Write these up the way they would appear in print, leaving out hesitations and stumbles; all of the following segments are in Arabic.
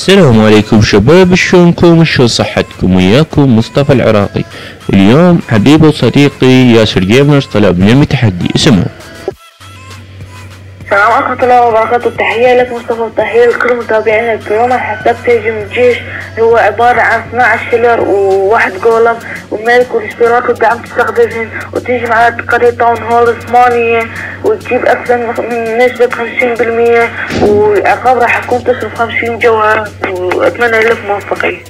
السلام عليكم شباب، شلونكم؟ شو صحتكم؟ وياكم مصطفى العراقي. اليوم حبيبي وصديقي ياسر جيمرز طلب مني تحدي اسمه. السلام عليكم ورحمة الله وبركاته. تحية لك مصطفى وتحية لكل متابعينا الكرام. حساب تهجم الجيش هو عبارة عن 12 فيلر وواحد جولم وملك والاشتراك والدعم تستخدمهم وتهجم على قرية تاون هول 8 وتجيب أكثر من نسبة 50% وعقاب راح تكون تصرف 50 جوهرة، وأتمنى لك موفقية.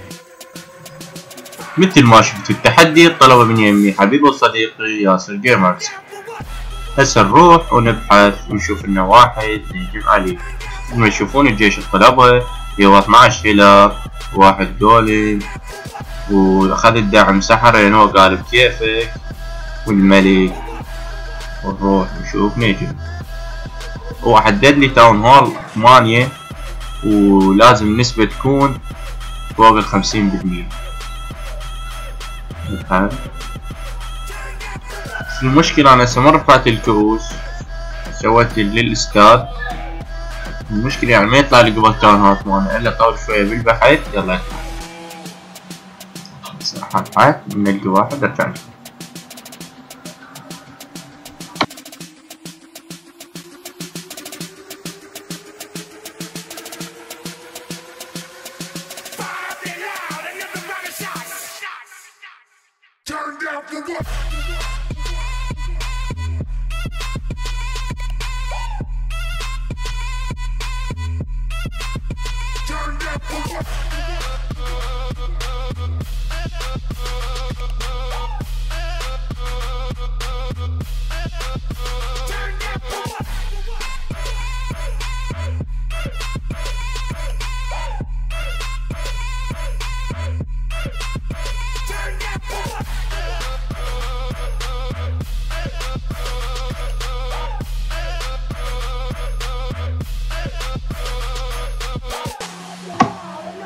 مثل ما شفت التحدي طلب مني أمي حبيبي وصديقي ياسر جيمرز. هسه نروح ونبحث ونشوف لنا واحد نهجم عليه. لما يشوفون الجيش الطلبة هو 12 فيلر واحد دولي واخذ الدعم سحر لان هو قال بكيفك والملك، ونروح نشوف نهجم. هو حدد لي تاون هول 8 ولازم النسبة تكون فوق 50%. المشكلة أنا هسه ما رفعت الكؤوس، سويت للإسكاد. المشكلة يعني ما يطلع لي قبل تاون هول 8 إلا طول شوية بالبحث. يلا يطلع هسه حطيت نلقى واحد أرجع له.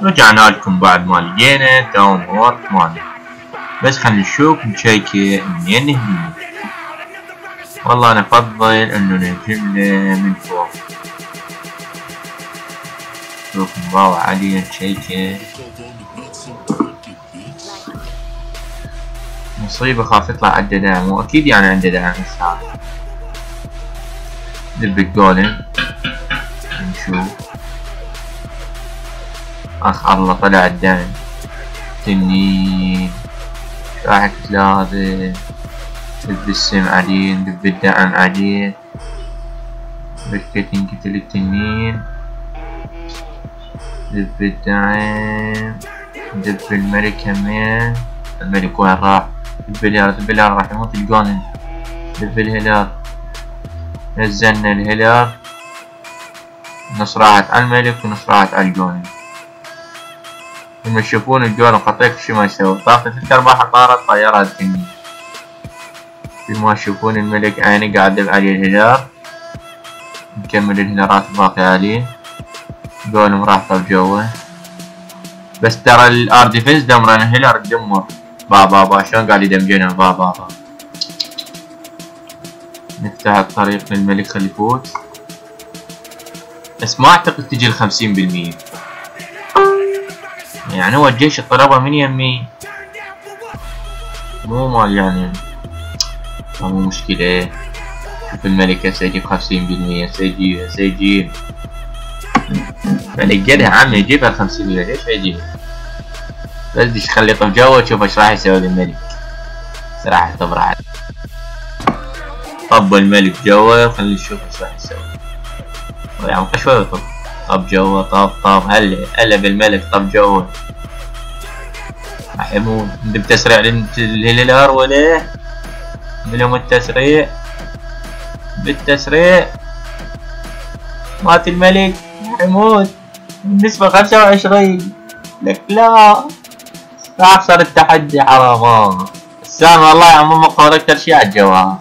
رجعنا لكم بعد ما لقينا تاون هول 8، بس خلينا نشوف نشيكه منين نهجم. والله انا افضل انه نهجم له من فوق. شوف نراوح عليه نشيكه. مصيبة خاف يطلع عنده دعم، واكيد يعني عنده دعم هسه. دب الجولم نشوف. اخ الله طلع الدعم. تنين راح 3 دب السم عليه، ندب الدعم عليه. بالكتن قتل التنين، دب الدعم، دب الملك كمان. الملك وين راح؟ دب الهلال، دب الهلال راح يموت الجونن. دب الهلال، نزلنا الهلال. نص راحت على الملك ونص راحت على الجونن. لما تشوفون الجولم خطيك شو ما يسوي، طاقة 3/4 طارت طيارة التنين. لما تشوفون الملك عيني قاعد يدب عليه الهلال. نكمل الهلالات الباقي عليه. جولم راح طب جوه، بس ترى الار ديفنس دمرنا الهلال تدمر. با شلون قاعد يدمجنا. با نفتح الطريق للملك خلي يفوت، بس ما اعتقد تجي 50%. يعني هو الجيش الطلبة من يمي مو مال يعني مو مشكلة. شوف الملك هسه يجيب 50%. سيجيب ملك قدها عمي يجيبها 50%. ليش ما يجيبها؟ بس دش خلي يطب جوا تشوف ايش راح يسوي الملك. صراحة يطب راح طب الملك جوا، خلي نشوف ايش راح يسوي. يعني شوي يطب. طب جوا طب هلا بالملك طب جوا. راح يموت. ندب تسريع للهلال ولا بلهم التسريع. بالتسريع مات الملك راح يموت. النسبة 25. لك لا راح اخسر التحدي. حرام. السام والله يا عمو مقهور اكثر شي على الجواهر،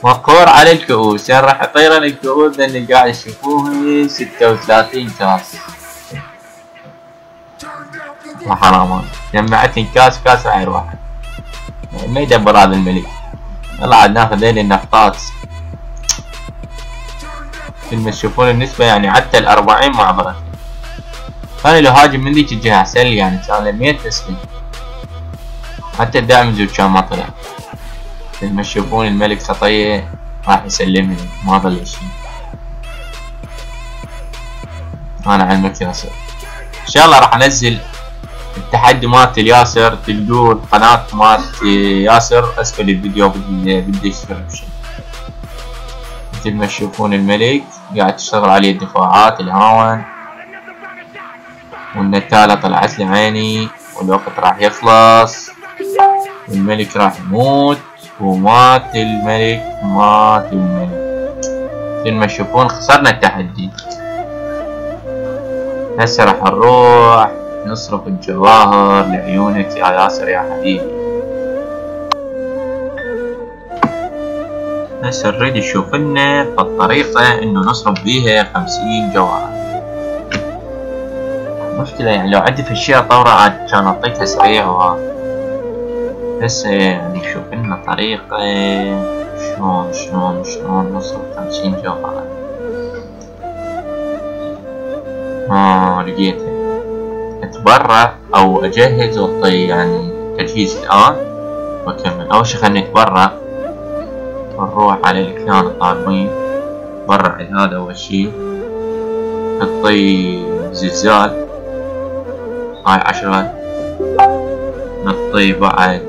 مقهور على الكؤوس. يعني راح يطيرن الكؤوس لان قاعد يشوفوه 36 كاس. حرام جمعتني كاس راح يروح. ما يدبر هذا الملك. يلا عاد ناخذ ذيل النفطات. لما تشوفون النسبة يعني عدت ال40 مع ضرر. كان له هاجم من ذيك الجهة احسن لي يعني كان له 100 تسليم حتى الدامج كان ما طلع. مثل ما تشوفون الملك خطية راح يسلمني ما ظل شي. انا علمك ياسر ان شاء الله راح انزل التحدي مالت الياسر، تلقون قناة مالت ياسر اسفل الفيديو بالديسكربشن. مثل ما تشوفون الملك قاعد تشتغل عليه الدفاعات الهاون، والنتالة طلعت لي عيني والوقت راح يخلص والملك راح يموت. ومات الملك مات الملك. مثل ما تشوفون خسرنا التحدي. هسه راح نروح نصرف الجواهر لعيونك يا ياسر يا حبيبي. هسه نريد نشوف لنا الطريقة انه نصرف بيها 50 جوهر. مشكلة يعني لو عندي في الشيء طورة عاد كان اعطيتها سريع وها. هسه يعني نشوف لنا طريقة شلون نصرف 50 جوهر. لقيتها. اتبرع او اجهز واعطي يعني تجهيز الان واكمل. اول شي خلني اتبرع ونروح على الكيان الطالبين. برع هذا اول شي، نعطي زلزال هاي 10، نعطي بعد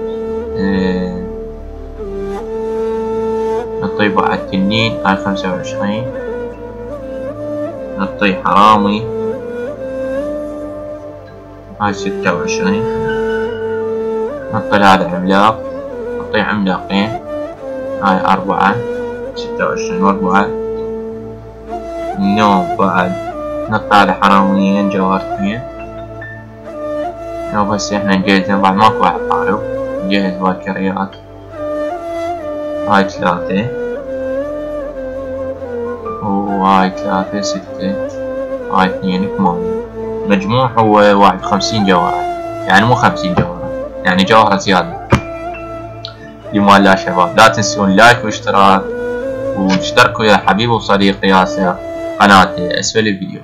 نعطي بعد تنين هاي 25، نعطي حرامي هاي 26، نعطي هذا عملاق، نعطي عملاقين هاي 4 26 و4. النوم بعد نعطي هذا حراميين جوهرتين. نوب هسه احنا نجهزهم بعد ماكو واحد طالب، نجهز باكريات هاي 3 وهاي 3 6 هاي 2 8. مجموع هو 51 جوهرة، يعني مو 50 جوهرة، يعني جوهرة زيادة. لما لا شباب لا تنسون لايك واشتراك، واشتركوا يا حبيبي وصديقي ياسر قناتي اسفل الفيديو.